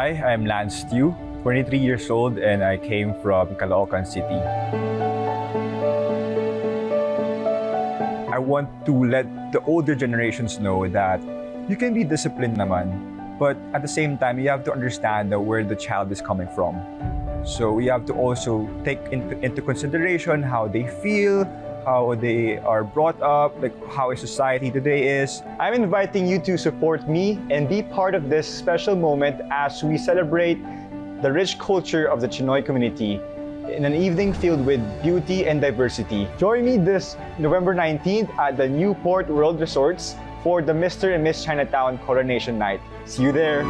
Hi, I'm Lance Stew, 23 years old, and I came from Caloocan City. I want to let the older generations know that you can be disciplined naman, but at the same time, you have to understand where the child is coming from. So you have to also take into consideration how they feel, how they are brought up, like how a society today is. I'm inviting you to support me and be part of this special moment as we celebrate the rich culture of the Chinoy community in an evening filled with beauty and diversity. Join me this November 19th at the Newport World Resorts for the Mr. and Miss Chinatown Coronation Night. See you there!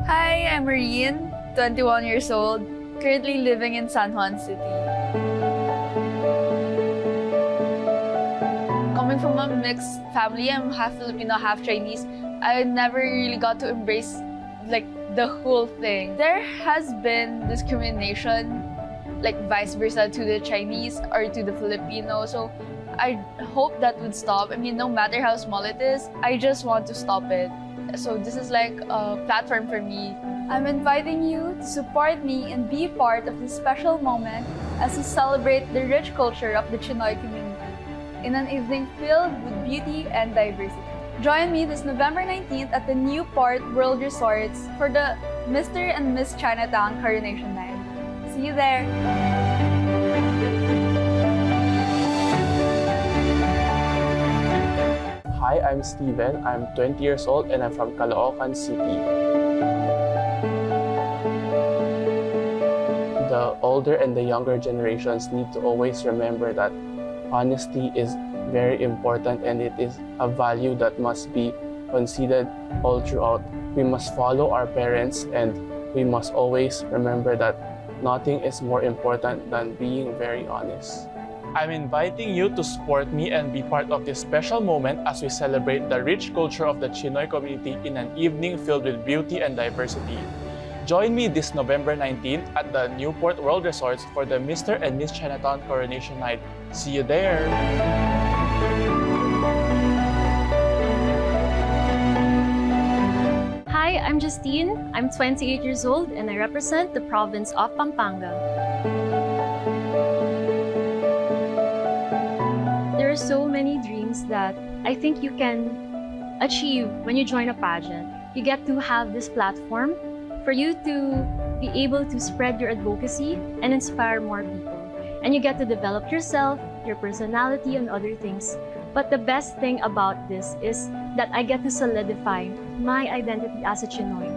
Hi, I'm Arine, 21 years old, currently living in San Juan City. Coming from a mixed family, I'm half Filipino, half Chinese. I never really got to embrace like the whole thing. There has been discrimination, like vice versa to the Chinese or to the Filipino. So I hope that would stop. I mean, no matter how small it is, I just want to stop it. So this is like a platform for me. I'm inviting you to support me and be part of this special moment as we celebrate the rich culture of the Chinoy community in an evening filled with beauty and diversity. Join me this November 19th at the Newport World Resorts for the Mr. and Miss Chinatown Coronation Night. See you there! Hi, I'm Steven. I'm 20 years old and I'm from Caloocan City. The older and the younger generations need to always remember that honesty is very important and it is a value that must be considered all throughout. We must follow our parents and we must always remember that nothing is more important than being very honest. I'm inviting you to support me and be part of this special moment as we celebrate the rich culture of the Chinoy community in an evening filled with beauty and diversity. Join me this November 19th at the Newport World Resorts for the Mr. and Miss Chinatown Coronation Night. See you there! Hi, I'm Justine. I'm 28 years old and I represent the province of Pampanga. There are so many dreams that I think you can achieve when you join a pageant. You get to have this platform for you to be able to spread your advocacy and inspire more people. And you get to develop yourself, your personality, and other things. But the best thing about this is that I get to solidify my identity as a Chinoy.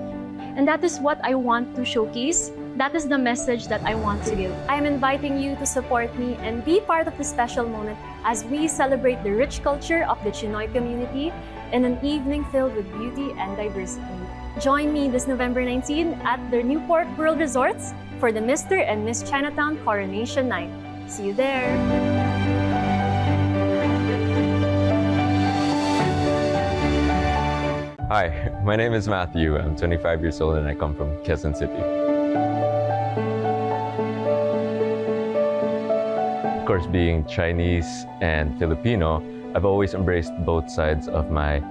And that is what I want to showcase. That is the message that I want to give. I am inviting you to support me and be part of this special moment as we celebrate the rich culture of the Chinoy community in an evening filled with beauty and diversity. Join me this November 19 at the Newport World Resorts for the Mr. and Miss Chinatown Coronation Night. See you there! Hi, my name is Matthew. I'm 25 years old and I come from Quezon City. Of course, being Chinese and Filipino, I've always embraced both sides of my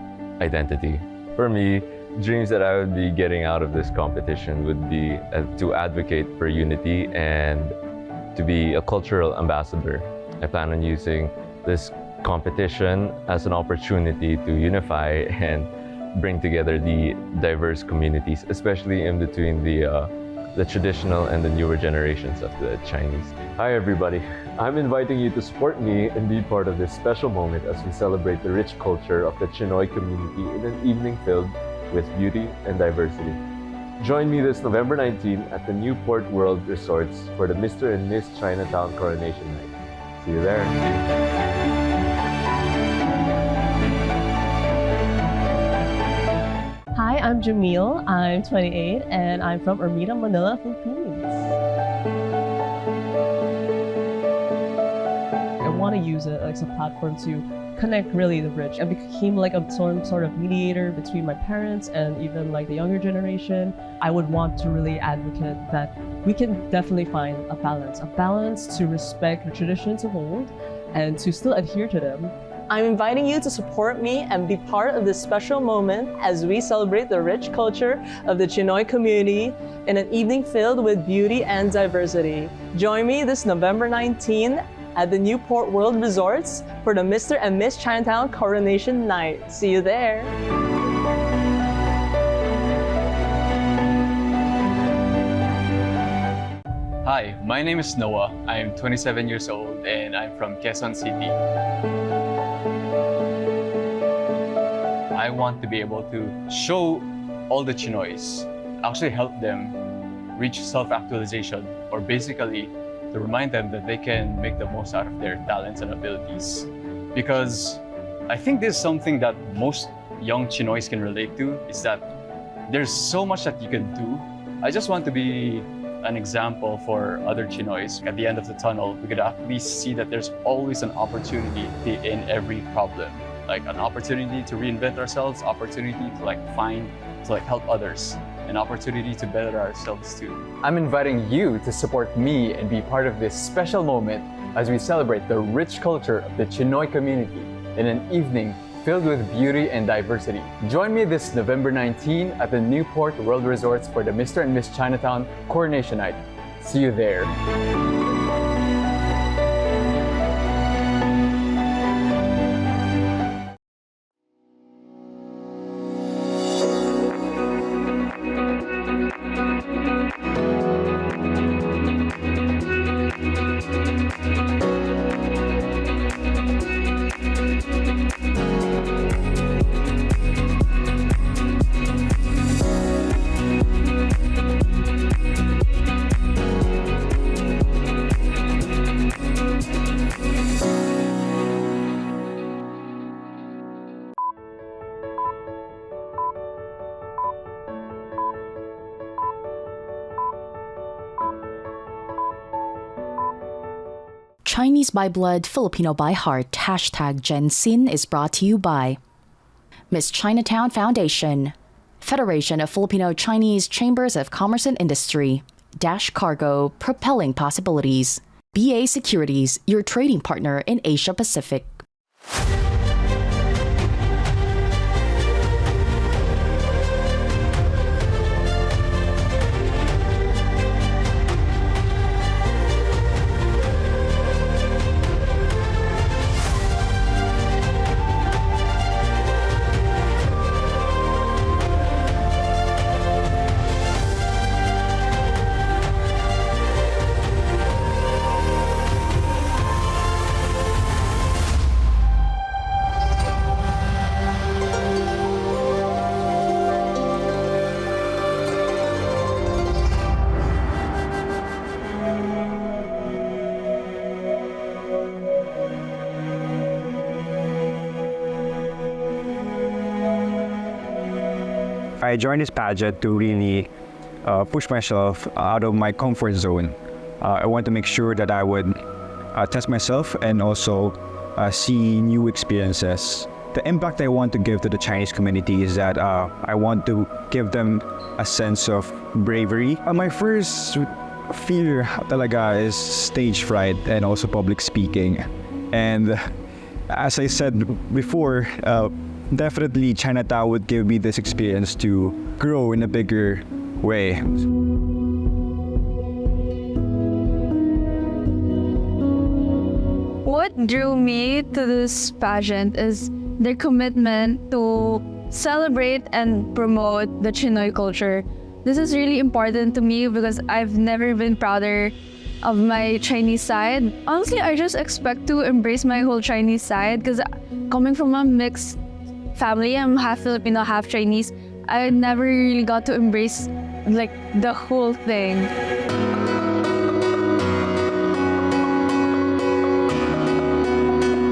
identity. For me, dreams that I would be getting out of this competition would be to advocate for unity and to be a cultural ambassador. I plan on using this competition as an opportunity to unify and bring together the diverse communities, especially in between the traditional and the newer generations of the Chinese. Hi everybody, I'm inviting you to support me and be part of this special moment as we celebrate the rich culture of the Chinoy community in an evening filled with beauty and diversity. Join me this November 19 at the Newport World Resorts for the Mr. and Miss Chinatown Coronation Night. See you there! Hi, I'm Jamille. I'm 28 and I'm from Arine, Manila, Philippines. I want to use it as a platform to connect really the rich and became like a sort of mediator between my parents and even like the younger generation. I would want to really advocate that we can definitely find a balance to respect the traditions of old and to still adhere to them, I'm inviting you to support me and be part of this special moment as we celebrate the rich culture of the Chinoy community in an evening filled with beauty and diversity. Join me this November 19 at the Newport World Resorts for the Mr. and Miss Chinatown Coronation Night. See you there! Hi, my name is Noah. I'm 27 years old and I'm from Quezon City. I want to be able to show all the Chinoys, actually help them reach self-actualization, or basically to remind them that they can make the most out of their talents and abilities. Because I think this is something that most young Chinoys can relate to, is that there's so much that you can do. I just want to be an example for other Chinoys. At the end of the tunnel, we could at least see that there's always an opportunity in every problem. Like an opportunity to reinvent ourselves, opportunity to help others, an opportunity to better ourselves too. I'm inviting you to support me and be part of this special moment as we celebrate the rich culture of the Chinoy community in an evening filled with beauty and diversity. Join me this November 19 at the Newport World Resorts for the Mr. and Miss Chinatown Coronation Night. See you there. Chinese by blood, Filipino by heart, #GenXin is brought to you by Miss Chinatown Foundation, Federation of Filipino Chinese Chambers of Commerce and Industry, Dash Cargo, Propelling Possibilities, BA Securities, your trading partner in Asia Pacific. I joined this pageant to really push myself out of my comfort zone. I want to make sure that I would test myself and also see new experiences. The impact I want to give to the Chinese community is that I want to give them a sense of bravery. My first fear talaga is stage fright and also public speaking. And as I said before, definitely Chinatown would give me this experience to grow in a bigger way. What drew me to this pageant is their commitment to celebrate and promote the Chinoy culture. This is really important to me because I've never been prouder of my Chinese side. Honestly, I just expect to embrace my whole Chinese side because coming from a mixed family, I'm half Filipino, half Chinese. I never really got to embrace the whole thing.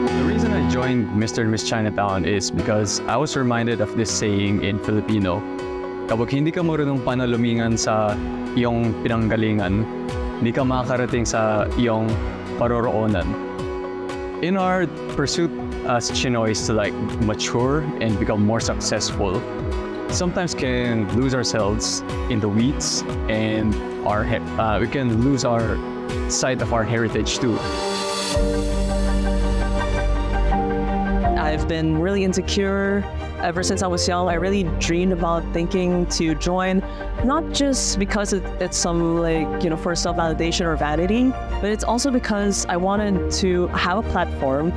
The reason I joined Mr. and Miss Chinatown is because I was reminded of this saying in Filipino, kapag hindi ka marunong panalumingan sa iyong pinanggalingan, hindi ka makakarating sa iyong paroroonan. In our pursuit as Chinoys to mature and become more successful, sometimes can lose ourselves in the weeds and we can lose our sight of our heritage too. I've been really insecure ever since I was young. I really dreamed about thinking to join, not just because it's some for self-validation or vanity, but it's also because I wanted to have a platform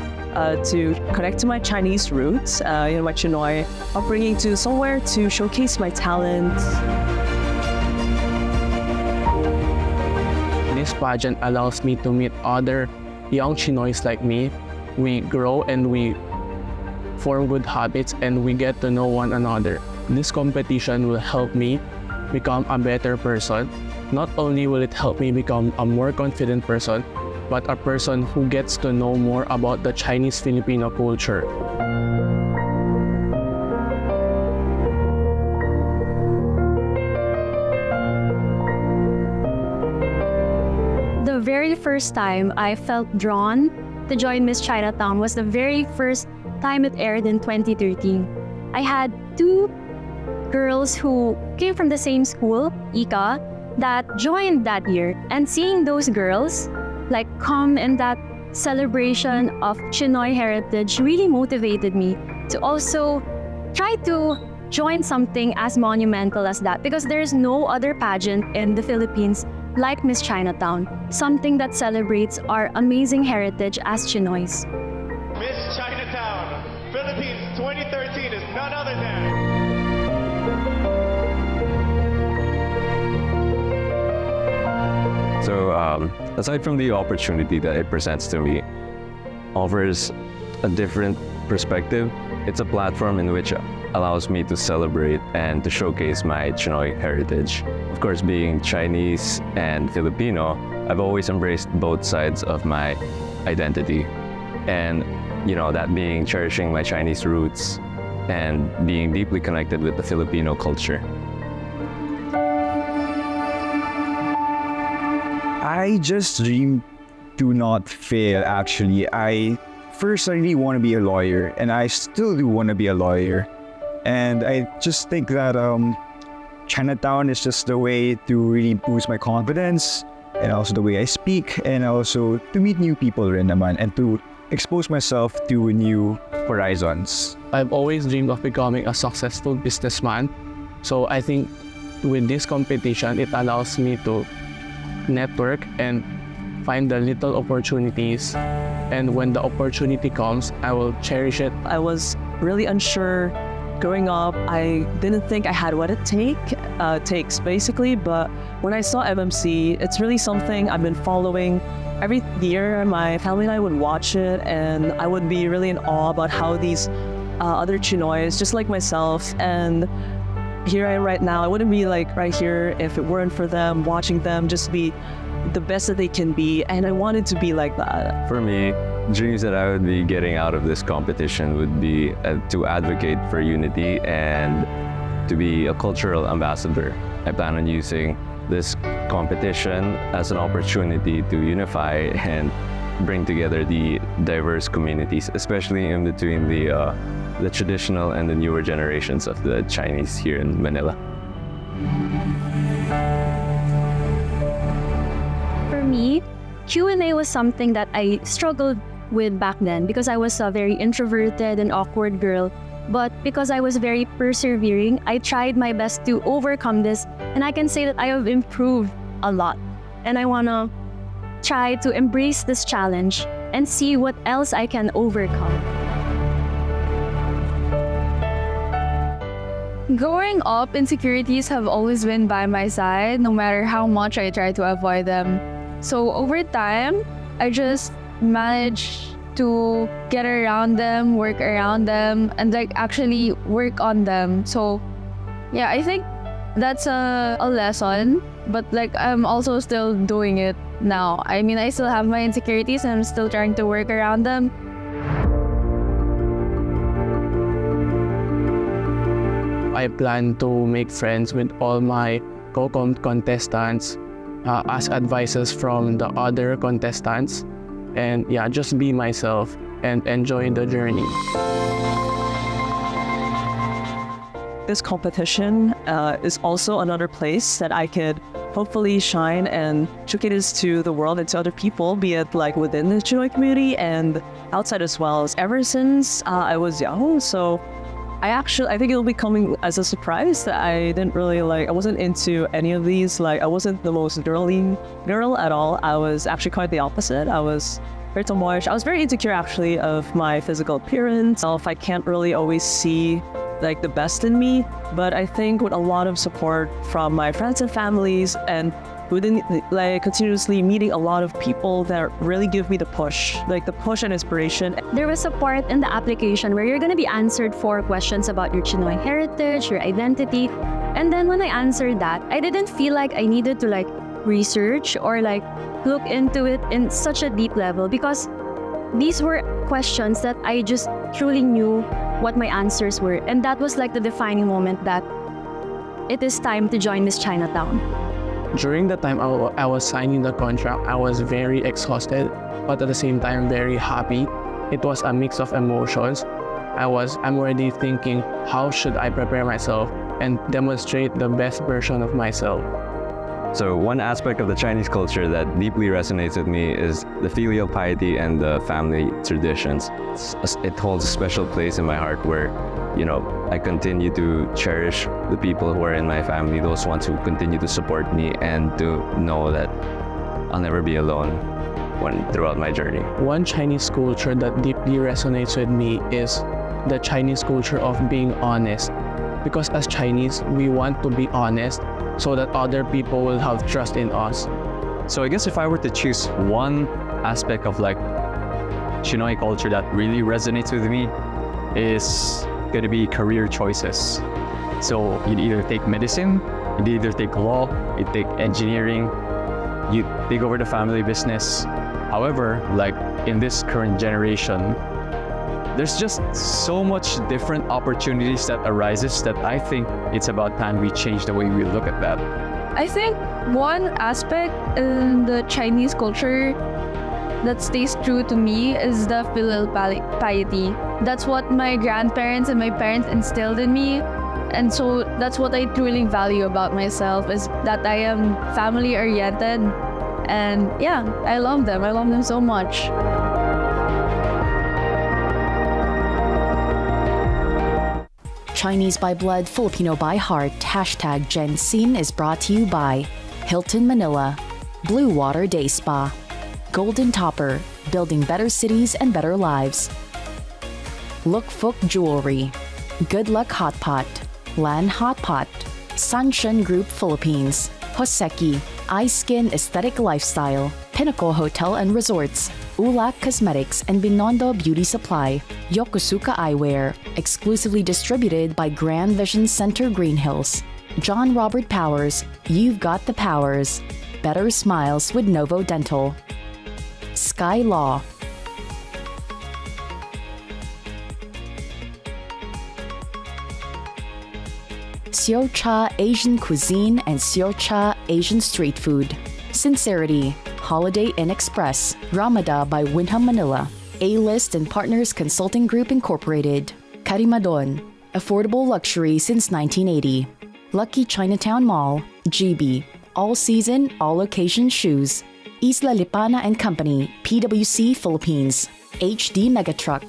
to connect to my Chinese roots, my Chinoy upbringing, to somewhere to showcase my talent. This pageant allows me to meet other young Chinoys like me. We grow and we form good habits and we get to know one another. This competition will help me become a better person. Not only will it help me become a more confident person, but a person who gets to know more about the Chinese Filipino culture. The very first time I felt drawn to join Miss Chinatown was the very first time it aired in 2013. I had two girls who came from the same school, Ika, that joined that year. And seeing those girls come in that celebration of Chinoy heritage really motivated me to also try to join something as monumental as that, because there's no other pageant in the Philippines like Miss Chinatown, something that celebrates our amazing heritage as Chinoys. Miss Chinatown, Philippines 2013 is none other than... So aside from the opportunity that it presents to me, offers a different perspective. It's a platform in which allows me to celebrate and to showcase my Chinoy heritage. Of course, being Chinese and Filipino, I've always embraced both sides of my identity. And that being cherishing my Chinese roots and being deeply connected with the Filipino culture. I just dream to not fail, actually. I really want to be a lawyer, and I still do want to be a lawyer. And I just think that Chinatown is just the way to really boost my confidence, and also the way I speak, and also to meet new people rin naman, and to expose myself to new horizons. I've always dreamed of becoming a successful businessman. So I think with this competition, it allows me to network and find the little opportunities. And when the opportunity comes, I will cherish it. I was really unsure growing up. I didn't think I had what it takes basically, but when I saw MMC, it's really something I've been following. Every year, my family and I would watch it, and I would be really in awe about how these other Chinoys, just like myself, and here I am right now. I wouldn't be right here if it weren't for them, watching them just be the best that they can be, and I wanted to be like that. For me, dreams that I would be getting out of this competition would be to advocate for unity and to be a cultural ambassador. I plan on using this competition as an opportunity to unify and bring together the diverse communities, especially in between the traditional and the newer generations of the Chinese here in Manila. For me, Q&A was something that I struggled with back then because I was a very introverted and awkward girl. But because I was very persevering, I tried my best to overcome this, and I can say that I have improved a lot. And I want to try to embrace this challenge and see what else I can overcome. Growing up, insecurities have always been by my side, no matter how much I try to avoid them. So over time, I just managed to get around them, work around them, and actually work on them. So yeah, I think that's a lesson, but I'm also still doing it now. I mean, I still have my insecurities and I'm still trying to work around them. I plan to make friends with all my contestants, ask advices from the other contestants, and yeah, just be myself and enjoy the journey. this competition is also another place that I could hopefully shine and showcase to the world and to other people, be it like within the Chinoy community and outside as well. Ever since I was young, so I think it'll be coming as a surprise that I didn't really I wasn't into any of these. I wasn't the most girly girl at all. I was actually quite the opposite. I was very tomboyish. I was very insecure actually of my physical appearance. If I can't really always see the best in me, but I think with a lot of support from my friends and families and within continuously meeting a lot of people that really give me the push and inspiration. There was a part in the application where you're going to be answered 4 questions about your Chinoy heritage, your identity. And then when I answered that, I didn't feel like I needed to research or look into it in such a deep level, because these were questions that I just truly knew what my answers were. And that was the defining moment that it is time to join Miss Chinatown. During the time I was signing the contract, I was very exhausted, but at the same time very happy. It was a mix of emotions. I'm already thinking, how should I prepare myself and demonstrate the best version of myself? So one aspect of the Chinese culture that deeply resonates with me is the filial piety and the family traditions. It holds a special place in my heart where, I continue to cherish the people who are in my family, those ones who continue to support me, and to know that I'll never be alone throughout my journey. One Chinese culture that deeply resonates with me is the Chinese culture of being honest. Because as Chinese, we want to be honest so that other people will have trust in us. So I guess if I were to choose one aspect of Chinoy culture that really resonates with me, is going to be career choices. So you'd either take medicine, you'd either take law, you'd take engineering, you take over the family business. However, in this current generation, there's just so much different opportunities that arises that I think it's about time we change the way we look at that. I think one aspect in the Chinese culture that stays true to me is the filial piety. That's what my grandparents and my parents instilled in me. And so that's what I truly value about myself, is that I am family oriented. And yeah, I love them. I love them so much. Chinese by blood, Filipino by heart, #GenXin is brought to you by Hilton Manila, Blue Water Day Spa, Golden Topper, building better cities and better lives, Look Fook Jewelry, Good Luck Hot Pot, Lan Hot Pot, Sunshine Group Philippines, Hoseki, iSkin Aesthetic Lifestyle, Pinnacle Hotel and Resorts, Ulak Cosmetics and Binondo Beauty Supply, Yokosuka Eyewear, exclusively distributed by Grand Vision Center Green Hills, John Robert Powers, You've Got the Powers, Better Smiles with Novo Dental, Sky Law, Siocha Asian Cuisine and Siocha Asian Street Food, Sincerity, Holiday Inn Express, Ramada by Wyndham Manila, A-List and Partners Consulting Group Incorporated, Karimadon, affordable luxury since 1980, Lucky Chinatown Mall, GB, all season, all location shoes, Isla Lipana and Company, PwC Philippines, HD Megatruck,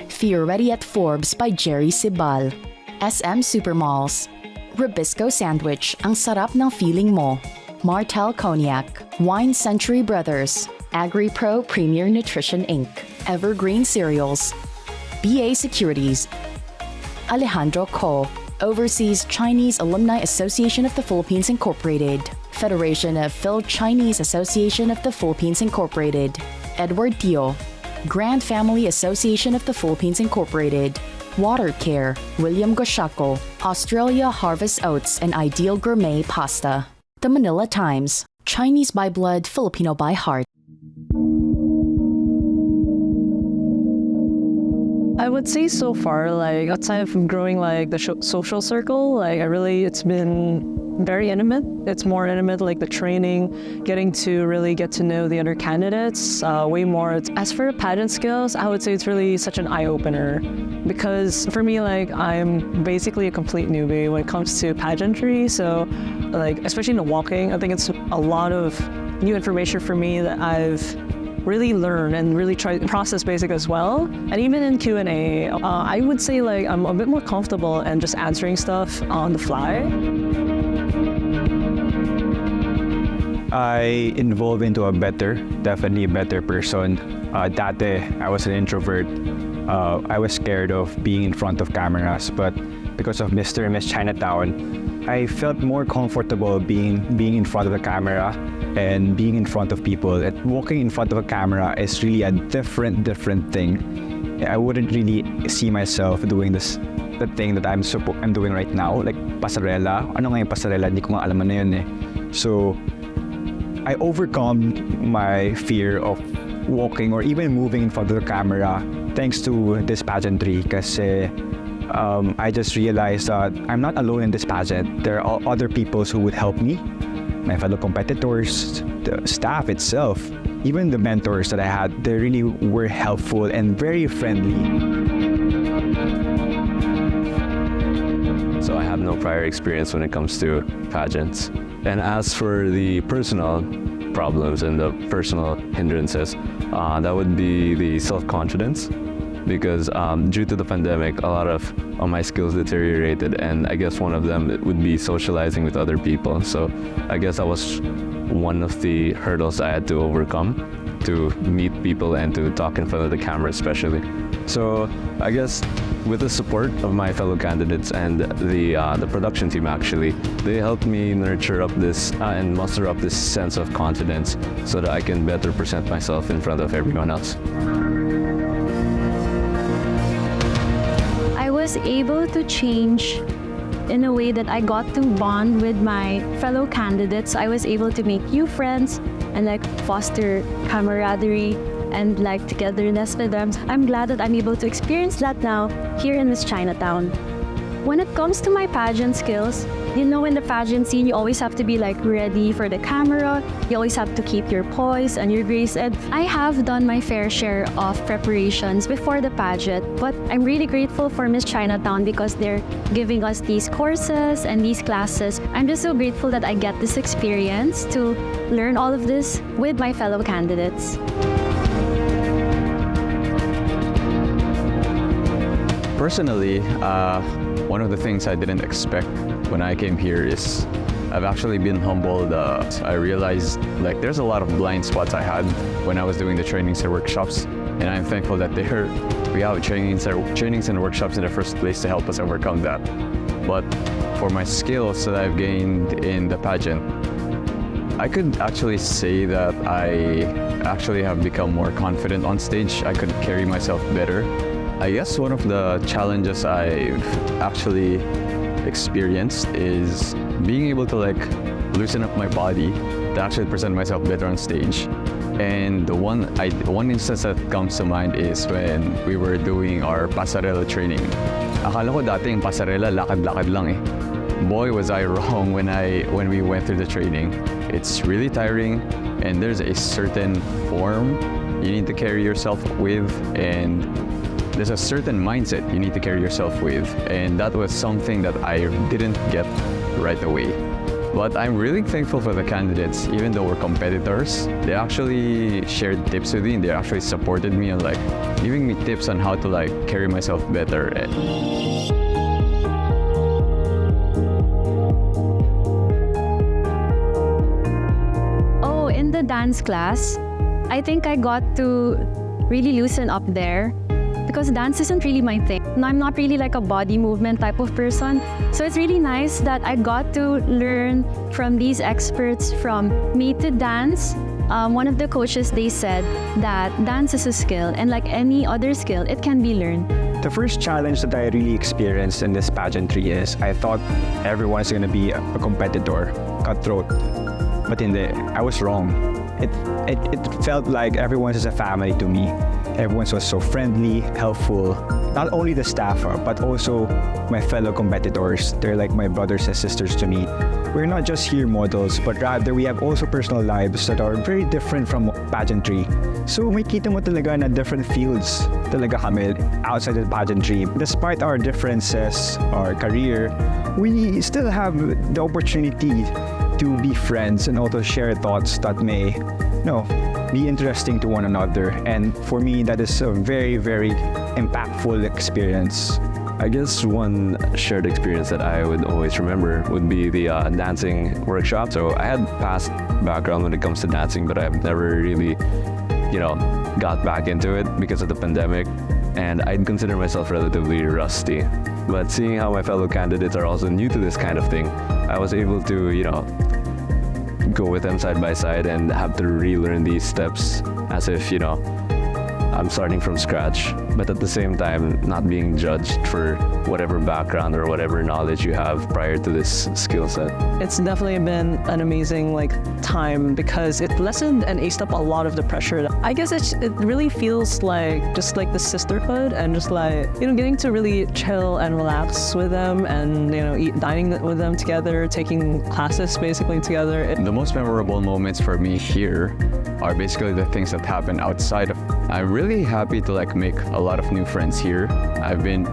Fioretti at Forbes by Jerry Sibal, SM Supermalls, Ribisco Sandwich, ang sarap ng feeling mo, Martel Cognac, Wine Century Brothers, AgriPro Premier Nutrition Inc., Evergreen Cereals, BA Securities, Alejandro Co., Overseas Chinese Alumni Association of the Philippines Incorporated, Federation of Phil-Chinese Association of the Philippines Incorporated, Edward Teo, Grand Family Association of the Philippines Incorporated, Water Care, William Goshaco, Australia Harvest Oats and Ideal Gourmet Pasta. The Manila Times, Chinese by blood, Filipino by heart. I would say so far, outside of growing the social circle, it's been very intimate. It's more intimate, like the training, getting to really get to know the other candidates way more. As for pageant skills, I would say it's really such an eye-opener because for me, like I'm basically a complete newbie when it comes to pageantry. So like, especially in the walking, I think it's a lot of new information for me that I've really learn and really try to process basic as well. And even in Q&A, I would say like I'm a bit more comfortable and just answering stuff on the fly. I evolved into definitely a better person. Dati, I was an introvert. I was scared of being in front of cameras, but because of Mr. and Miss Chinatown, I felt more comfortable being in front of the camera and being in front of people. And walking in front of a camera is really a different thing. I wouldn't really see myself doing the thing that I'm doing right now, like pasarela. Ano nga yung pasarela? Hindi ko nga alam na yun eh. So I overcome my fear of walking or even moving in front of the camera thanks to this pageantry kasi I just realized that I'm not alone in this pageant. There are other people who would help me, my fellow competitors, the staff itself, even the mentors that I had. They really were helpful and very friendly. So I have no prior experience when it comes to pageants. And as for the personal problems and the personal hindrances, that would be the self-confidence. Because due to the pandemic, a lot of my skills deteriorated, and I guess one of them would be socializing with other people. So I guess that was one of the hurdles I had to overcome to meet people and to talk in front of the camera especially. So I guess with the support of my fellow candidates and the production team actually, they helped me nurture up this and muster up this sense of confidence so that I can better present myself in front of everyone else. I was able to change in a way that I got to bond with my fellow candidates. I was able to make new friends and like foster camaraderie and like togetherness with them. I'm glad that I'm able to experience that now here in Miss Chinatown. When it comes to my pageant skills, you know, in the pageant scene, you always have to be like ready for the camera. You always have to keep your poise and your grace. And I have done my fair share of preparations before the pageant, but I'm really grateful for Miss Chinatown because they're giving us these courses and these classes. I'm just so grateful that I get this experience to learn all of this with my fellow candidates. Personally, one of the things I didn't expect when I came here is I've actually been humbled. I realized like there's a lot of blind spots I had when I was doing the trainings and workshops, and I'm thankful that we have trainings and workshops in the first place to help us overcome that. But for my skills that I've gained in the pageant, I could actually say that I actually have become more confident on stage. I could carry myself better. I guess one of the challenges I've actually experienced is being able to like loosen up my body to actually present myself better on stage. And the one instance that comes to mind is when we were doing our pasarela training. Akala ko dati yung pasarela lakad-lakad lang eh. Boy, was I wrong when we went through the training. It's really tiring, and there's a certain form you need to carry yourself with, and there's a certain mindset you need to carry yourself with, and that was something that I didn't get right away. But I'm really thankful for the candidates, even though we're competitors. They actually shared tips with me, and they actually supported me and like giving me tips on how to like carry myself better. Oh, in the dance class, I think I got to really loosen up there. Because dance isn't really my thing. I'm not really like a body movement type of person. So it's really nice that I got to learn from these experts from Made to Dance. One of the coaches, they said that dance is a skill, and like any other skill, it can be learned. The first challenge that I really experienced in this pageantry is I thought everyone's gonna be a competitor, cutthroat. But I was wrong. It felt like everyone's is a family to me. Everyone was so friendly, helpful. Not only the staff, but also my fellow competitors. They're like my brothers and sisters to me. We're not just here models, but rather we have also personal lives that are very different from pageantry. So makita mo talaga na different fields talaga kami outside of pageantry. Despite our differences, our career, we still have the opportunity to be friends and also share thoughts that may, be interesting to one another. And for me, that is a very, very impactful experience. I guess one shared experience that I would always remember would be the dancing workshop. So I had past background when it comes to dancing, but I've never really, got back into it because of the pandemic. And I'd consider myself relatively rusty. But seeing how my fellow candidates are also new to this kind of thing, I was able to, go with them side by side and have to relearn these steps as if, I'm starting from scratch, but at the same time, not being judged for whatever background or whatever knowledge you have prior to this skill set. It's definitely been an amazing time because it lessened and aced up a lot of the pressure. I guess it really feels like just like the sisterhood and just getting to really chill and relax with them and dining with them together, taking classes basically together. The most memorable moments for me here are basically the things that happen outside of. I'm really happy to make a lot of new friends here. I've been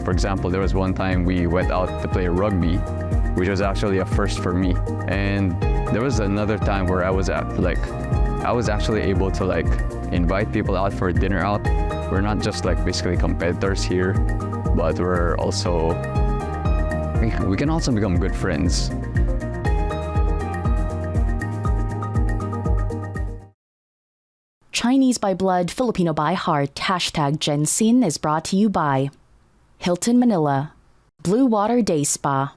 for example, there was one time we went out to play rugby, which was actually a first for me. And there was another time where I was actually able to invite people out for dinner out. We're not just basically competitors here, but we can also become good friends. Chinese by blood, Filipino by heart, #GenXin is brought to you by Hilton Manila, Blue Water Day Spa,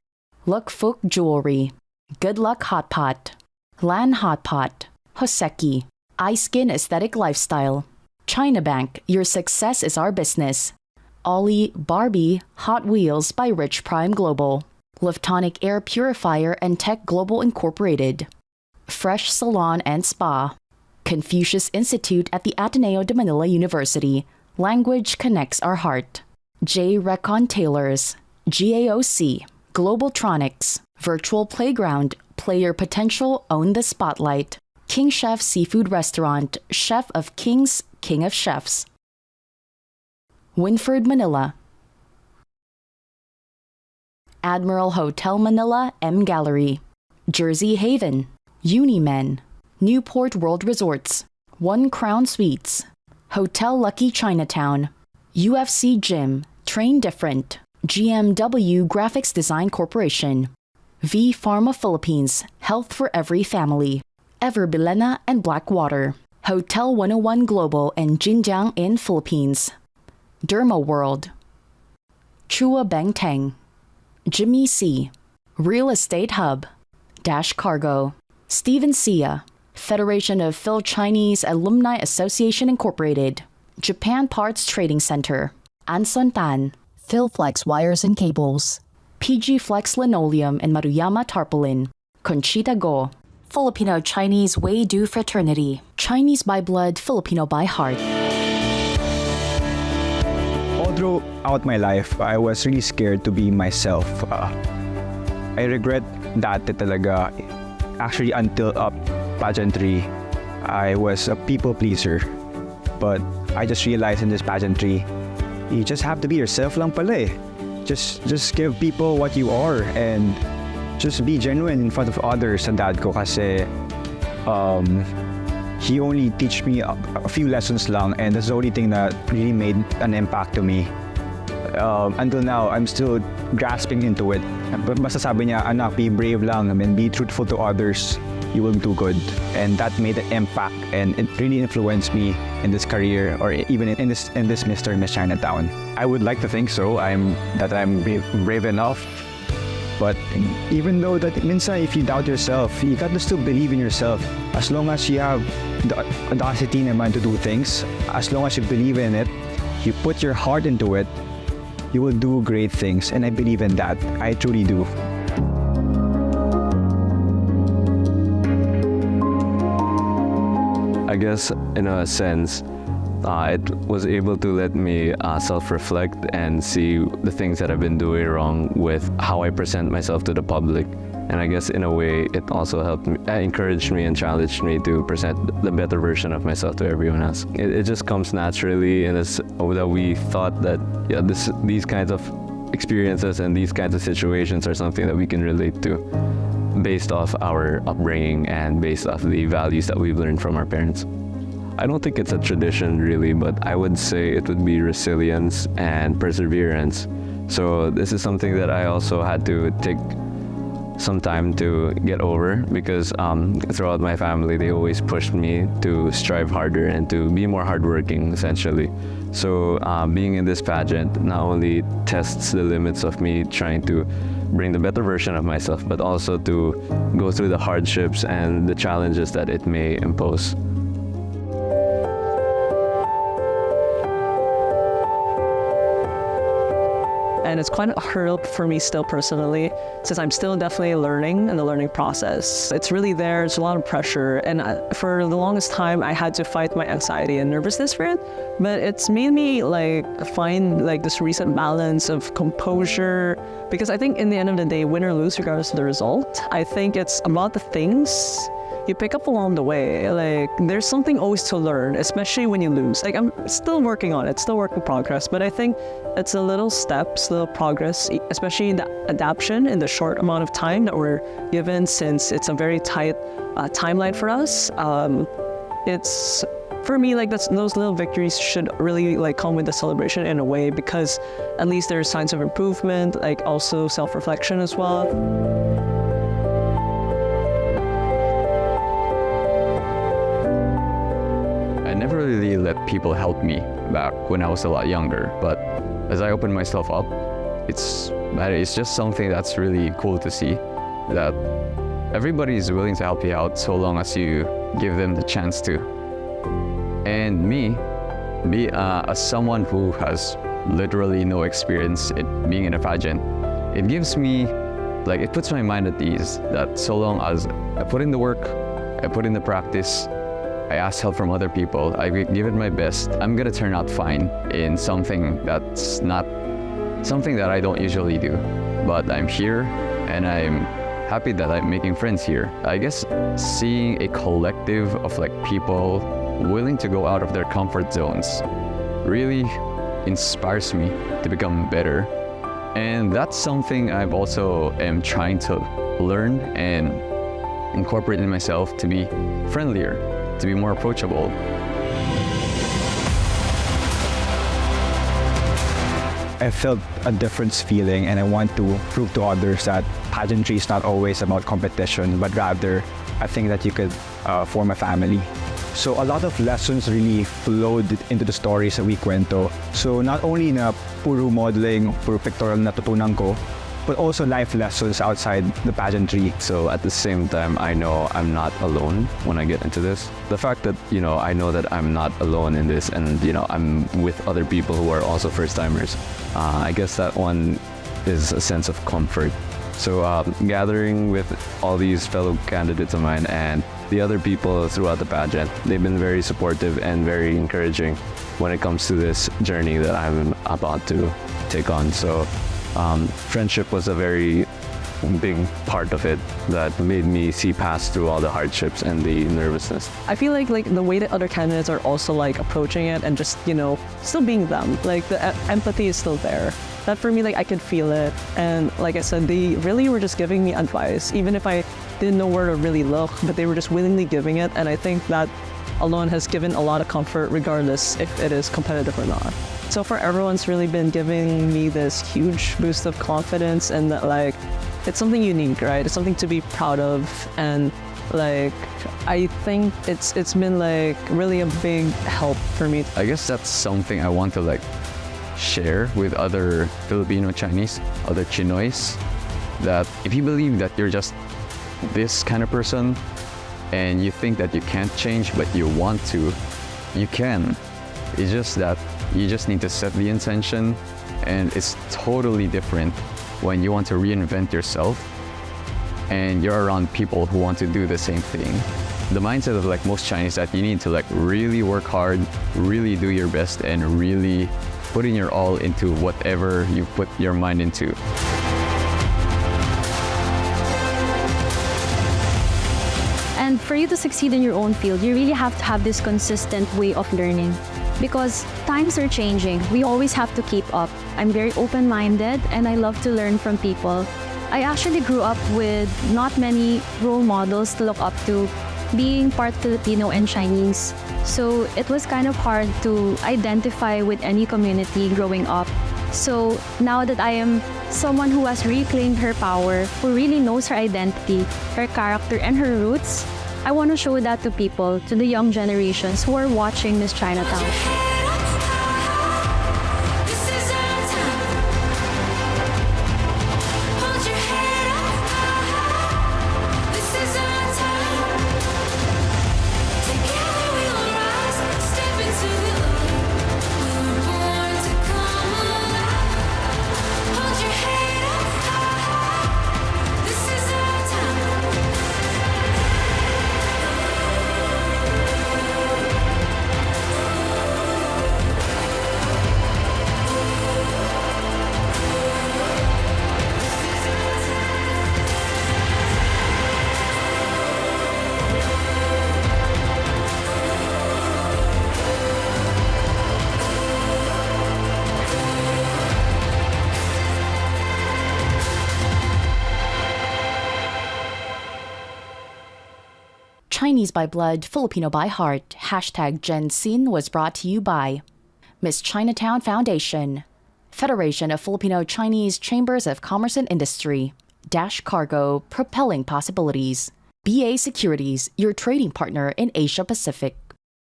Look Fook Jewelry, Good Luck Hot Pot, Lan Hot Pot, Hoseki, iSkin Aesthetic Lifestyle, China Bank, your success is our business, Ollie, Barbie, Hot Wheels by Rich Prime Global, Luftonic Air Purifier and Tech Global Incorporated, Fresh Salon and Spa, Confucius Institute at the Ateneo de Manila University. Language connects our heart. J. Recon Tailors, GAOC, Globaltronics, Virtual Playground, Player Potential, Own the Spotlight, King Chef Seafood Restaurant, Chef of Kings, King of Chefs. Winford Manila, Admiral Hotel Manila, M Gallery, Jersey Haven, Unimen, Newport World Resorts, One Crown Suites, Hotel Lucky Chinatown, UFC Gym, Train Different, GMW Graphics Design Corporation, V Pharma Philippines, Health for Every Family, Ever Bilena and Blackwater, Hotel 101 Global and Jinjiang in Philippines, Derma World, Chua Bangteng, Jimmy C, Real Estate Hub, Dash Cargo, Stephen Sia, Federation of Phil Chinese Alumni Association Incorporated, Japan Parts Trading Center, Anson Tan, Philflex Wires and Cables, PG Flex Linoleum and Maruyama Tarpaulin, Conchita Go, Filipino Chinese Wei Du Fraternity, Chinese by blood, Filipino by heart. All throughout my life, I was really scared to be myself. I regret that talaga. Actually, until pageantry, I was a people pleaser. But I just realized in this pageantry, you just have to be yourself lang pala eh. Just give people what you are and just be genuine in front of others. Sa dad ko kasi he only teach me a few lessons lang, and that's the only thing that really made an impact to me. Until now, I'm still grasping into it. But masasabi niya, anak, be brave lang, be truthful to others. You will do good. And that made an impact, and it really influenced me in this career, or even in this Mr. and Miss Chinatown. I would like to think so. I'm brave enough. But even though that minsan, if you doubt yourself, you got to still believe in yourself. As long as you have the audacity naman to do things, as long as you believe in it, you put your heart into it, you will do great things. And I believe in that. I truly do. I guess in a sense, It was able to let me self-reflect and see the things that I've been doing wrong with how I present myself to the public. And I guess in a way, it also helped me, encouraged me and challenged me to present the better version of myself to everyone else. It just comes naturally, and it's that we thought that these kinds of experiences and these kinds of situations are something that we can relate to based off our upbringing and based off the values that we've learned from our parents. I don't think it's a tradition really, but I would say it would be resilience and perseverance. So this is something that I also had to take some time to get over because throughout my family, they always pushed me to strive harder and to be more hardworking, essentially. So being in this pageant not only tests the limits of me trying to bring the better version of myself, but also to go through the hardships and the challenges that it may impose. And it's quite a hurdle for me still personally, since I'm still definitely learning in the learning process. It's really there, it's a lot of pressure. And for the longest time, I had to fight my anxiety and nervousness for it. But it's made me find this recent balance of composure. Because I think in the end of the day, win or lose, regardless of the result, I think it's about the things you pick up along the way. There's something always to learn, especially when you lose. I'm still working on it, still work in progress, but I think it's a little steps, little progress, especially the adaptation in the short amount of time that we're given, since it's a very tight timeline for us. It's, for me, those little victories should really come with the celebration in a way, because at least there's signs of improvement, also self-reflection as well. I never really let people help me back when I was a lot younger, but as I open myself up, it's just something that's really cool to see, that everybody is willing to help you out so long as you give them the chance to. And me, as someone who has literally no experience in being in a pageant, it gives me, it puts my mind at ease that so long as I put in the work, I put in the practice, I ask help from other people, I give it my best, I'm gonna turn out fine in something that's not something that I don't usually do. But I'm here and I'm happy that I'm making friends here. I guess seeing a collective of people willing to go out of their comfort zones really inspires me to become better. And that's something I've also am trying to learn and incorporate in myself, to be friendlier, to be more approachable. I felt a difference feeling, and I want to prove to others that pageantry is not always about competition, but rather I think that you could form a family. So a lot of lessons really flowed into the stories that we kwento. So not only na puro modeling, puro pictorial natutunan ko, but also life lessons outside the pageantry. So at the same time, I know I'm not alone when I get into this. The fact that, I know that I'm not alone in this, and, I'm with other people who are also first-timers, I guess that one is a sense of comfort. So gathering with all these fellow candidates of mine and the other people throughout the pageant, they've been very supportive and very encouraging when it comes to this journey that I'm about to take on. So friendship was a very big part of it that made me see past through all the hardships and the nervousness. I feel like the way that other candidates are also approaching it and just, still being them, the empathy is still there. That for me, I could feel it. And like I said, they really were just giving me advice, even if I didn't know where to really look, but they were just willingly giving it. And I think that alone has given a lot of comfort, regardless if it is competitive or not. So far, everyone's really been giving me this huge boost of confidence, and that it's something unique, right? It's something to be proud of. And I think it's been really a big help for me. I guess that's something I want to share with other Filipino Chinese, other Chinoys, that if you believe that you're just this kind of person and you think that you can't change but you want to, you can. It's just that you just need to set the intention, and it's totally different when you want to reinvent yourself and you're around people who want to do the same thing. The mindset of like most Chinese that you need to like really work hard, really do your best, and really put in your all into whatever you put your mind into. And for you to succeed in your own field, you really have to have this consistent way of learning. Because times are changing, we always have to keep up. I'm very open-minded and I love to learn from people. I actually grew up with not many role models to look up to, being part Filipino and Chinese. So it was kind of hard to identify with any community growing up. So now that I am someone who has reclaimed her power, who really knows her identity, her character, and her roots, I want to show that to people, to the young generations who are watching Miss Chinatown. Chinese by blood, Filipino by heart, #GenXin was brought to you by Miss Chinatown Foundation, Federation of Filipino Chinese Chambers of Commerce and Industry, Dash Cargo, propelling possibilities, BA Securities, your trading partner in Asia Pacific.